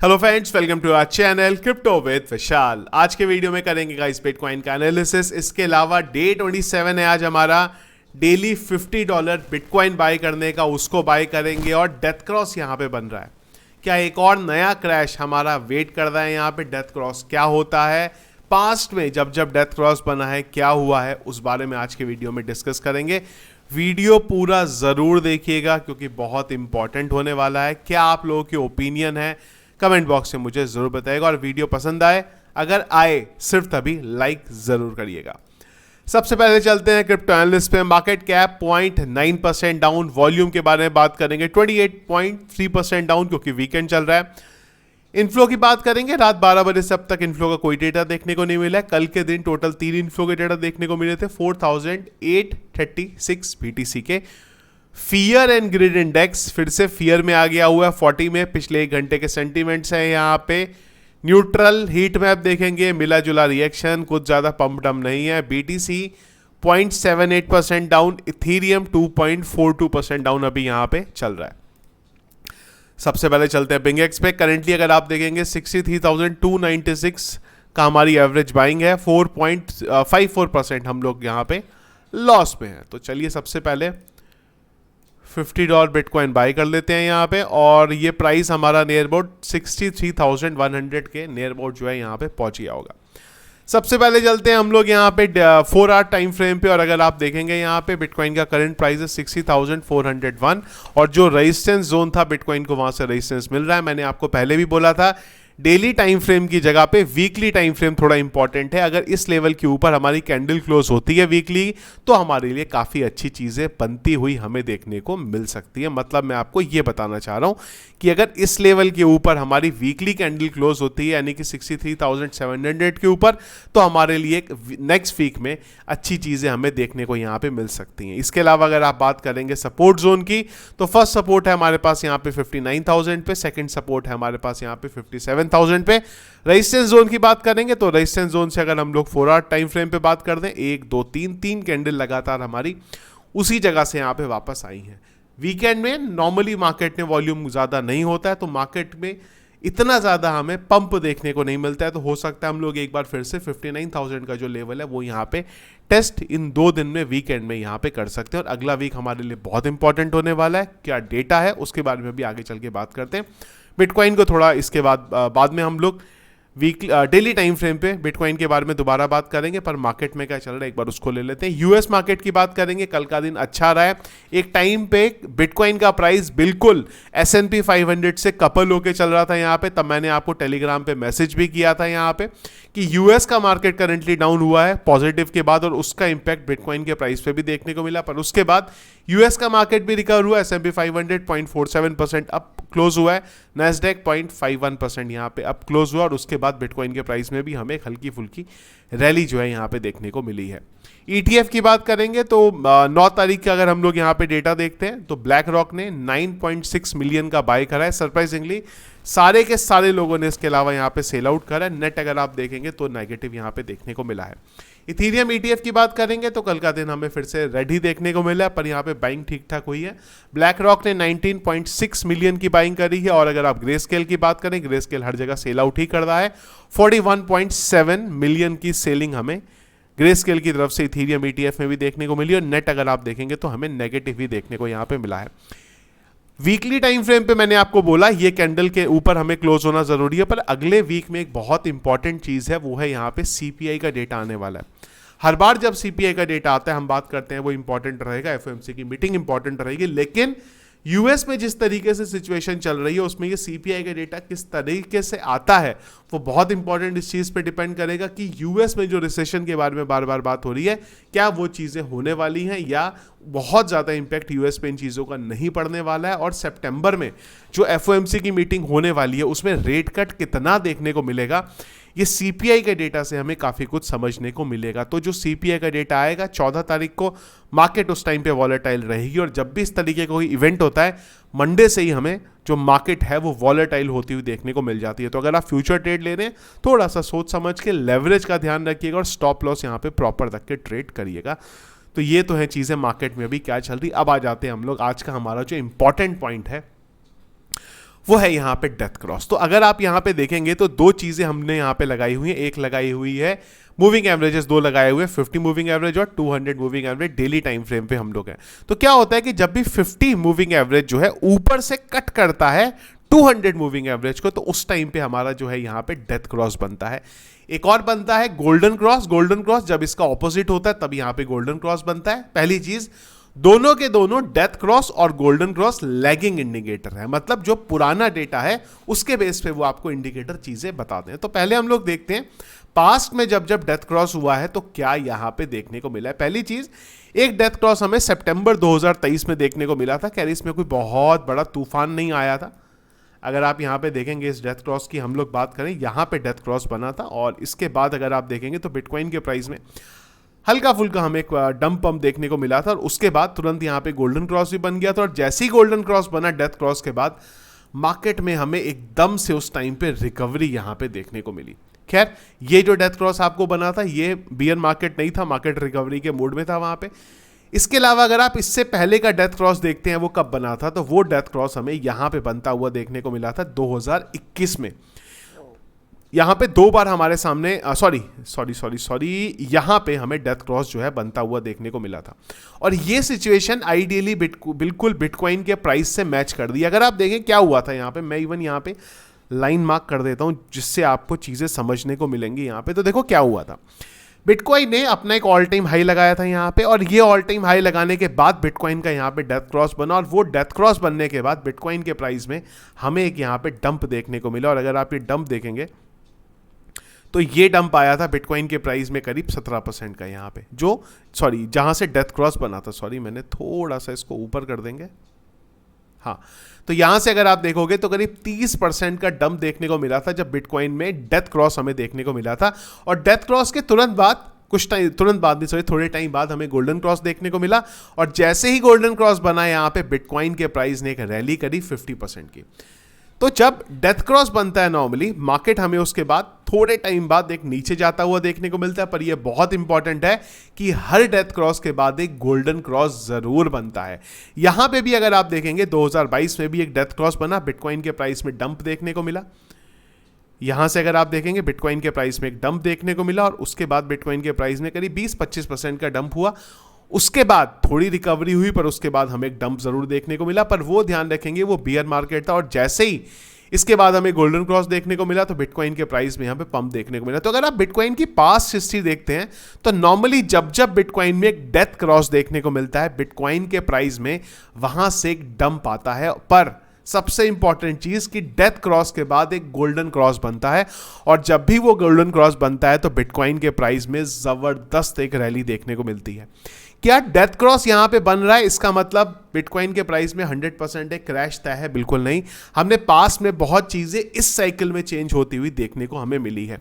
Hello friends, welcome to our channel crypto with Vishal. आज के video में करेंगे गाइस बिटकॉइन का एनालिसिस। इसके अलावा डे 27 है आज हमारा। डेली $50 बिटकॉइन बाय करने का, उसको बाय करेंगे और डेथ क्रॉस यहाँ पे बन रहा है। क्या एक और नया क्रैश हमारा वेट कर रहा है यहाँ पे? डेथ क्रॉस क्या होता है, पास्ट में जब जब डेथ क्रॉस बना है क्या हुआ है, उस बारे में आज के वीडियो में डिस्कस करेंगे। वीडियो पूरा ज़रूर देखिएगा क्योंकि बहुत इंपॉर्टेंट होने वाला है। क्या आप लोगों की ओपिनियन है कमेंट बॉक्स में मुझे ज़रूर बताइएगा, और वीडियो पसंद आए, अगर आए सिर्फ तभी लाइक ज़रूर करिएगा। सबसे पहले चलते हैं क्रिप्टो एनालिस्ट पे। Market cap 0.9% down. वॉल्यूम के बारे में बात करेंगे 28.3% डाउन क्योंकि वीकेंड चल रहा है। इनफ्लो की बात करेंगे, रात 12 बजे से अब तक इनफ्लो का कोई डेटा देखने को नहीं मिला है। कल के दिन टोटल 3 इनफ्लो के डेटा देखने को मिले थे 4836 BTC के। फियर एंड ग्रिड इंडेक्स फिर से फियर में आ गया हुआ है 40 में। पिछले 1 घंटे के सेंटीमेंट्स हैं यहाँ पे। न्यूट्रल हीट मैप देखेंगे, मिला जुला रिएक्शन, कुछ ज़्यादा पंप डम नहीं है। BTC 0.78% डाउन, इथीरियम 2.42% डाउन अभी यहाँ पे चल रहा है। सबसे पहले चलते हैं बिंगेक्स पे। करेंटली अगर आप देखेंगे 63,296 का हमारी एवरेज बाइंग है। 4.54% हम लोग यहाँ पे लॉस में है। तो चलिए सबसे पहले $50 बिटकॉइन बाय कर लेते हैं यहाँ पे, और ये प्राइस हमारा नियर अबाउट 63,100 के नियर अबाउट जो है यहाँ पे पहुंच गया होगा। सबसे पहले चलते हैं हम लोग यहाँ पे 4 आवर टाइम फ्रेम पे, और अगर आप देखेंगे यहाँ पे बिटकॉइन का करंट प्राइस है 60,401, और जो रेजिस्टेंस जोन था बिटकॉइन को वहां से रेजिस्टेंस मिल रहा है। मैंने आपको पहले भी बोला था डेली टाइम फ्रेम की जगह पे वीकली टाइम फ्रेम थोड़ा इंपॉर्टेंट है। अगर इस लेवल के ऊपर हमारी कैंडल क्लोज होती है वीकली, तो हमारे लिए काफ़ी अच्छी चीज़ें बनती हुई हमें देखने को मिल सकती है। मतलब मैं आपको ये बताना चाह रहा हूँ कि अगर इस लेवल के ऊपर हमारी वीकली कैंडल क्लोज होती है, यानी कि 63,700 के ऊपर, तो हमारे लिए नेक्स्ट वीक में अच्छी चीज़ें हमें देखने को यहाँ पे मिल सकती हैं। इसके अलावा अगर आप बात करेंगे सपोर्ट जोन की, तो फर्स्ट सपोर्ट है हमारे पास यहाँ पे 59,000 पे, सेकेंड सपोर्ट है हमारे पास यहाँ पे 57,000 पे। रेजिस्टेंस जोन की बात करेंगे तो रेजिस्टेंस जोन से अगर हम लोग 4 आवर टाइम फ्रेम पे बात कर दें, 1 2 3 कैंडल लगातार हमारी उसी जगह से यहाँ पे वापस आई हैं। वीकेंड में नॉर्मली मार्केट में वॉल्यूम ज़्यादा नहीं होता है, तो मार्केट में इतना ज़्यादा हमें पंप देखने को नहीं मिलता है। तो हो सकता है हम लोग एक बार फिर से 59,000 का जो लेवल है वो यहाँ पे टेस्ट इन 2 दिन में वीकेंड में यहाँ पे कर सकते हैं। और अगला वीक हमारे लिए बहुत इंपॉर्टेंट होने वाला है। क्या डेटा है उसके बारे में भी आगे चल के बात करते हैं। बिटकॉइन को थोड़ा इसके बाद में हम लोग डेली टाइम फ्रेम पे बिटकॉइन के बारे में दोबारा बात करेंगे, पर मार्केट में क्या चल रहा है एक बार उसको ले लेते हैं। यूएस मार्केट की बात करेंगे। कल का दिन अच्छा रहा है। एक टाइम पे बिटकॉइन का प्राइस बिल्कुल S&P 500 से कपल होके चल रहा था यहाँ पे। तब मैंने आपको टेलीग्राम पे मैसेज भी किया था यहाँ पे कि यूएस का मार्केट करेंटली डाउन हुआ है पॉजिटिव के बाद, और उसका इंपैक्ट बिटकॉइन के प्राइस पे भी देखने को मिला। पर उसके बाद यूएस का मार्केट भी रिकवर हुआ। S&P 500 0.47% अप क्लोज हुआ है। नैस्डैक 0.51% यहाँ पे अप क्लोज हुआ, और उसके बाद बिटकॉइन के प्राइस में भी हमें एक हल्की फुल्की रैली जो है यहाँ पे देखने को मिली है। ETF की बात करेंगे तो 9 तारीख का अगर हम लोग यहाँ पे डेटा देखते हैं तो ब्लैक रॉक ने 9.6 मिलियन का बाय करा है। सरप्राइजिंगली सारे के सारे लोगों ने इसके अलावा यहाँ पे सेल आउट करा है। नेट अगर आप देखेंगे तो नेगेटिव यहाँ पे देखने को मिला है। इथीरियम ETF की बात करेंगे तो कल का दिन हमें फिर से रेड ही देखने को मिला है, पर यहाँ पे बाइंग ठीक ठाक हुई है। ब्लैक रॉक ने 19.6 मिलियन की बाइंग करी है, और अगर आप ग्रे स्केल की बात करें, ग्रे स्केल हर जगह सेल आउट ही कर रहा है। 41.7 मिलियन की सेलिंग हमें ग्रे स्केल की तरफ से इथीरियम ETF में भी देखने को मिली, और नेट अगर आप देखेंगे तो हमें नेगेटिव ही देखने को यहाँ पे मिला है। वीकली टाइम फ्रेम पे मैंने आपको बोला ये कैंडल के ऊपर हमें क्लोज होना जरूरी है, पर अगले वीक में एक बहुत इंपॉर्टेंट चीज है, वो है यहाँ पे CPI का डेटा आने वाला है। हर बार जब CPI का डेटा आता है हम बात करते हैं वो इंपॉर्टेंट रहेगा, FOMC की मीटिंग इंपॉर्टेंट रहेगी, लेकिन यूएस में जिस तरीके से सिचुएशन चल रही है उसमें ये CPI का डेटा किस तरीके से आता है वो बहुत इंपॉर्टेंट इस चीज़ पे डिपेंड करेगा कि यूएस में जो रिसेशन के बारे में बार बार बात हो रही है क्या वो चीज़ें होने वाली हैं, या बहुत ज़्यादा इंपैक्ट यूएस पे इन चीज़ों का नहीं पड़ने वाला है। और सितंबर में जो FOMC की मीटिंग होने वाली है उसमें रेट कट कितना देखने को मिलेगा, ये CPI के डेटा से हमें काफ़ी कुछ समझने को मिलेगा। तो जो CPI का डेटा आएगा 14 तारीख को, मार्केट उस टाइम पे वॉलेटाइल रहेगी, और जब भी इस तरीके का कोई इवेंट होता है मंडे से ही हमें जो मार्केट है वो वॉलेटाइल होती हुई देखने को मिल जाती है। तो अगर आप फ्यूचर ट्रेड ले रहे हैं थोड़ा सा सोच समझ के लेवरेज का ध्यान रखिएगा, और स्टॉप लॉस यहाँ पे प्रॉपर रख के ट्रेड करिएगा। तो ये तो है चीज़ें मार्केट में अभी क्या चल रही। अब आ जाते हैं हम लोग आज का हमारा जो इंपॉर्टेंट पॉइंट है वो है यहाँ पे डेथ क्रॉस। तो अगर आप यहाँ पे देखेंगे तो दो चीजें हमने यहाँ पे लगाई हुई है, एक लगाई हुई है मूविंग एवरेजेस, दो लगाए हुए 50 मूविंग एवरेज और 200 moving average daily time frame पे हम लोग हैं। तो क्या होता है कि जब भी 50 मूविंग एवरेज जो है ऊपर से कट करता है 200 मूविंग एवरेज को, तो उस टाइम पे हमारा जो है यहाँ पे डेथ क्रॉस बनता है। एक और बनता है गोल्डन क्रॉस। गोल्डन क्रॉस जब इसका ऑपोजिट होता है तब यहाँ पे गोल्डन क्रॉस बनता है। पहली चीज, दोनों के दोनों डेथ क्रॉस और गोल्डन क्रॉस लैगिंग इंडिकेटर है, मतलब जो पुराना डेटा है उसके बेस पे वो आपको इंडिकेटर चीजें बताते हैं। तो पहले हम लोग देखते हैं पास्ट में जब जब डेथ क्रॉस हुआ है तो क्या यहां पे देखने को मिला है। पहली चीज, एक डेथ क्रॉस हमें सितंबर 2023 में देखने को मिला था। खैर इसमें कोई बहुत बड़ा तूफान नहीं आया था। अगर आप यहां पे देखेंगे इस डेथ क्रॉस की हम लोग बात करें, यहां पे डेथ क्रॉस बना था और इसके बाद अगर आप देखेंगे तो बिटकॉइन के प्राइस में हल्का फुल्का हमें एक डंप पंप देखने को मिला था और उसके बाद तुरंत यहाँ पे गोल्डन क्रॉस भी बन गया था। और जैसे ही गोल्डन क्रॉस बना डेथ क्रॉस के बाद मार्केट में हमें एकदम से उस टाइम पे रिकवरी यहाँ पे देखने को मिली। खैर ये जो डेथ क्रॉस आपको बना था ये बियर मार्केट नहीं था, मार्केट रिकवरी के मूड में था वहां पे। इसके अलावा अगर आप इससे पहले का डेथ क्रॉस देखते हैं वो कब बना था, तो वो डेथ क्रॉस हमें यहाँ पे बनता हुआ देखने को मिला था 2021 में। यहाँ पे दो बार हमारे सामने यहाँ पे हमें डेथ क्रॉस जो है बनता हुआ देखने को मिला था। और ये सिचुएशन आइडियली बिल्कुल बिटकॉइन के प्राइस से मैच कर दी। अगर आप देखें क्या हुआ था यहाँ पे, मैं इवन यहाँ पे लाइन मार्क कर देता हूँ जिससे आपको चीज़ें समझने को मिलेंगी यहाँ पे। तो देखो क्या हुआ था, बिटकॉइन ने अपना एक ऑल टाइम हाई लगाया था यहाँ पे और ये ऑल टाइम हाई लगाने के बाद बिटकॉइन का यहाँ पे डेथ क्रॉस बना और वो डेथ क्रॉस बनने के बाद बिटकॉइन के प्राइस में हमें एक यहाँ पे डंप देखने को मिला। और अगर आप ये डंप देखेंगे तो ये डंप आया था बिटकॉइन के प्राइस में करीब 17% का यहाँ पे, जहां से डेथ क्रॉस बना था। मैंने थोड़ा सा इसको ऊपर कर देंगे, हाँ। तो यहां से अगर आप देखोगे तो करीब 30% का डंप देखने को मिला था जब बिटकॉइन में डेथ क्रॉस हमें देखने को मिला था। और डेथ क्रॉस के थोड़े टाइम बाद हमें गोल्डन क्रॉस देखने को मिला। और जैसे ही गोल्डन क्रॉस बना यहाँ पे बिटकॉइन के प्राइस ने एक रैली करी 50% की। तो जब डेथ क्रॉस बनता है नॉर्मली मार्केट हमें उसके बाद थोड़े टाइम बाद एक नीचे जाता हुआ देखने को मिलता है, पर यह बहुत इंपॉर्टेंट है कि हर डेथ क्रॉस के बाद एक गोल्डन क्रॉस जरूर बनता है। यहां पे भी अगर आप देखेंगे 2022 में भी एक डेथ क्रॉस बना, बिटकॉइन के प्राइस में डंप देखने को मिला। यहां से अगर आप देखेंगे बिटकॉइन के प्राइस में एक डंप देखने को मिला और उसके बाद बिटकॉइन के प्राइस में करीब 20-25% का डंप हुआ। उसके बाद थोड़ी रिकवरी हुई पर उसके बाद हमें एक डंप जरूर देखने को मिला, पर वो ध्यान रखेंगे वो बियर मार्केट था। और जैसे ही इसके बाद हमें गोल्डन क्रॉस देखने को मिला तो बिटकॉइन के प्राइस में यहाँ पे पंप देखने को मिला। तो अगर आप बिटकॉइन की पास्ट हिस्ट्री देखते हैं तो नॉर्मली जब जब बिटकॉइन में एक डेथ क्रॉस देखने को मिलता है बिटकॉइन के प्राइस में वहां से एक डंप आता है। पर सबसे इंपॉर्टेंट चीज कि डेथ क्रॉस के बाद एक गोल्डन क्रॉस बनता है और जब भी वो गोल्डन क्रॉस बनता है तो बिटकॉइन के प्राइस में जबरदस्त एक रैली देखने को मिलती है। क्या डेथ क्रॉस यहां पे बन रहा है इसका मतलब बिटकॉइन के प्राइस में 100% एक क्रैश तय है? बिल्कुल नहीं। हमने पास्ट में बहुत चीजें इस साइकिल में चेंज होती हुई देखने को हमें मिली है।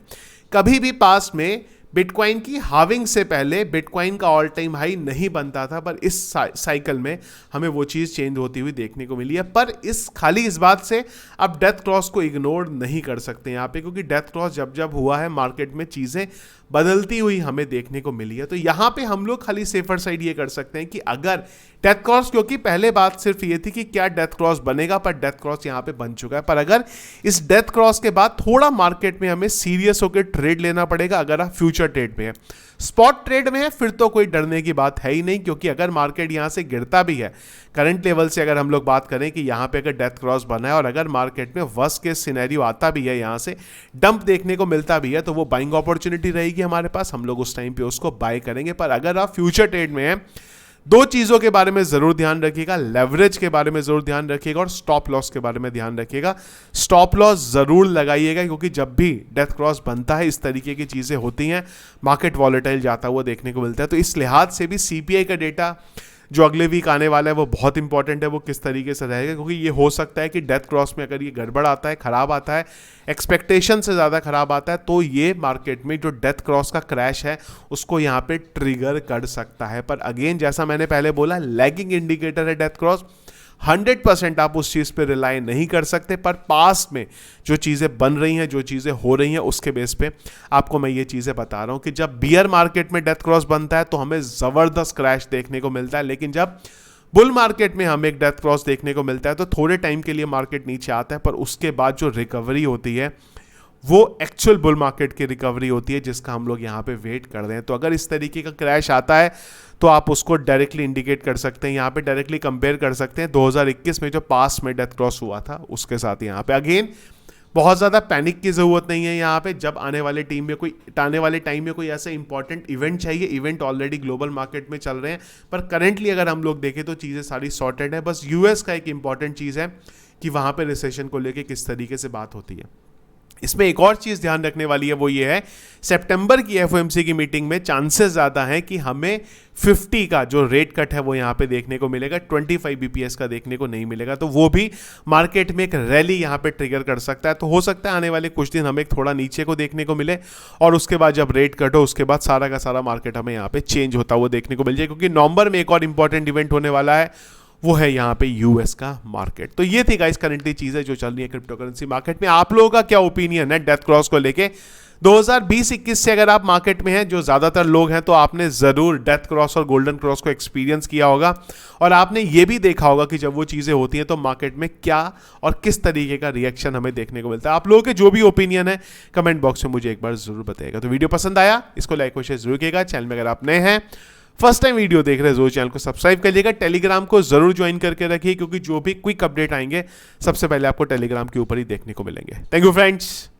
कभी भी पास्ट में बिटकॉइन की हाविंग से पहले बिटकॉइन का ऑल टाइम हाई नहीं बनता था, पर इस साइकिल में हमें वो चीज़ चेंज होती हुई देखने को मिली है। पर इस बात से अब डेथ क्रॉस को इग्नोर नहीं कर सकते यहाँ पे, क्योंकि डेथ क्रॉस जब जब हुआ है मार्केट में चीज़ें बदलती हुई हमें देखने को मिली है। तो यहाँ पे हम लोग खाली सेफर साइड ये कर सकते हैं कि अगर डेथ क्रॉस, क्योंकि पहले बात सिर्फ ये थी कि क्या डेथ क्रॉस बनेगा, पर डेथ क्रॉस यहाँ पे बन चुका है। पर अगर इस डेथ क्रॉस के बाद थोड़ा मार्केट में हमें सीरियस होकर ट्रेड लेना पड़ेगा। अगर आप फ्यूचर ट्रेड में है, स्पॉट ट्रेड में है, फिर तो कोई डरने की बात है ही नहीं, क्योंकि अगर मार्केट यहाँ से गिरता भी है करंट लेवल से, अगर हम लोग बात करें कि यहाँ पे अगर डेथ क्रॉस बना है और अगर मार्केट में वर्स्ट केस सिनेरियो आता भी है, यहाँ से डंप देखने को मिलता भी है, तो वो बाइंग अपॉर्चुनिटी रहेगी हमारे पास, हम लोग उस टाइम पे उसको बाय करेंगे। पर अगर आप फ्यूचर ट्रेड में हैं, दो चीजों के बारे में जरूर ध्यान रखिएगा, लेवरेज के बारे में जरूर ध्यान रखिएगा और स्टॉप लॉस के बारे में ध्यान रखिएगा। स्टॉप लॉस जरूर लगाइएगा, क्योंकि जब भी डेथ क्रॉस बनता है इस तरीके की चीजें होती हैं, मार्केट वॉलेटाइल जाता हुआ देखने को मिलता है। तो इस लिहाज से भी सीपीआई का डेटा जो अगले वीक आने वाला है वो बहुत इंपॉर्टेंट है, वो किस तरीके से रहेगा, क्योंकि ये हो सकता है कि डेथ क्रॉस में अगर ये गड़बड़ आता है, खराब आता है, एक्सपेक्टेशन से ज़्यादा खराब आता है, तो ये मार्केट में जो डेथ क्रॉस का क्रैश है उसको यहाँ पे ट्रिगर कर सकता है। पर अगेन जैसा मैंने पहले बोला, लैगिंग इंडिकेटर है डेथ क्रॉस, 100% आप उस चीज़ पे रिलाई नहीं कर सकते। पर पास्ट में जो चीज़ें बन रही हैं, जो चीज़ें हो रही हैं, उसके बेस पे आपको मैं ये चीज़ें बता रहा हूं कि जब बियर मार्केट में डेथ क्रॉस बनता है तो हमें ज़बरदस्त क्रैश देखने को मिलता है, लेकिन जब बुल मार्केट में हमें एक डेथ क्रॉस देखने को मिलता है तो थोड़े टाइम के लिए मार्केट नीचे आता है, पर उसके बाद जो रिकवरी होती है वो एक्चुअल बुल मार्केट की रिकवरी होती है, जिसका हम लोग यहाँ पे वेट कर रहे हैं। तो अगर इस तरीके का क्रैश आता है तो आप उसको डायरेक्टली इंडिकेट कर सकते हैं, यहाँ पे डायरेक्टली कंपेयर कर सकते हैं 2021 में जो पास्ट में डेथ क्रॉस हुआ था उसके साथ। यहाँ पे अगेन बहुत ज़्यादा पैनिक की ज़रूरत नहीं है यहाँ पे। जब आने वाले टाइम में कोई ऐसा इंपॉर्टेंट इवेंट चाहिए, इवेंट ऑलरेडी ग्लोबल मार्केट में चल रहे हैं, पर करेंटली अगर हम लोग देखें तो चीज़ें सारी सॉर्टेड है। बस यूएस का एक इंपॉर्टेंट चीज़ है कि वहाँ पे रिसेशन को लेके किस तरीके से बात होती है। इसमें एक और चीज़ ध्यान रखने वाली है, वो ये है सितंबर की एफओएमसी की मीटिंग में चांसेस ज़्यादा हैं कि हमें 50 का जो रेट कट है वो यहाँ पे देखने को मिलेगा, 25 बीपीएस का देखने को नहीं मिलेगा। तो वो भी मार्केट में एक रैली यहाँ पे ट्रिगर कर सकता है। तो हो सकता है आने वाले कुछ दिन हमें थोड़ा नीचे को देखने को मिले और उसके बाद जब रेट कट हो उसके बाद सारा का सारा मार्केट हमें यहाँ पे चेंज होता हुआ देखने को मिल जाए, क्योंकि नवंबर में एक और इंपॉर्टेंट इवेंट होने वाला है, वो है यहाँ पे यूएस का मार्केट। तो ये थी गाइस करंटली चीजें जो चल रही है क्रिप्टो करेंसी मार्केट में। आप लोगों का क्या ओपिनियन है डेथ क्रॉस को लेके? 2020-21 से अगर आप मार्केट में हैं, जो ज्यादातर लोग हैं, तो आपने जरूर डेथ क्रॉस और गोल्डन क्रॉस को एक्सपीरियंस किया होगा और आपने ये भी देखा होगा कि जब वो चीजें होती हैं तो मार्केट में क्या और किस तरीके का रिएक्शन हमें देखने को मिलता है। आप लोगों के जो भी ओपिनियन है कमेंट बॉक्स में मुझे एक बार जरूर बताइएगा। तो वीडियो पसंद आया इसको लाइक और शेयर जरूर कीजिएगा। चैनल में अगर आप नए हैं, फर्स्ट टाइम वीडियो देख रहे हैं, जरूर चैनल को सब्सक्राइब कर लीजिएगा। टेलीग्राम को जरूर ज्वाइन करके रखिए, क्योंकि जो भी क्विक अपडेट आएंगे सबसे पहले आपको टेलीग्राम के ऊपर ही देखने को मिलेंगे। Thank you friends.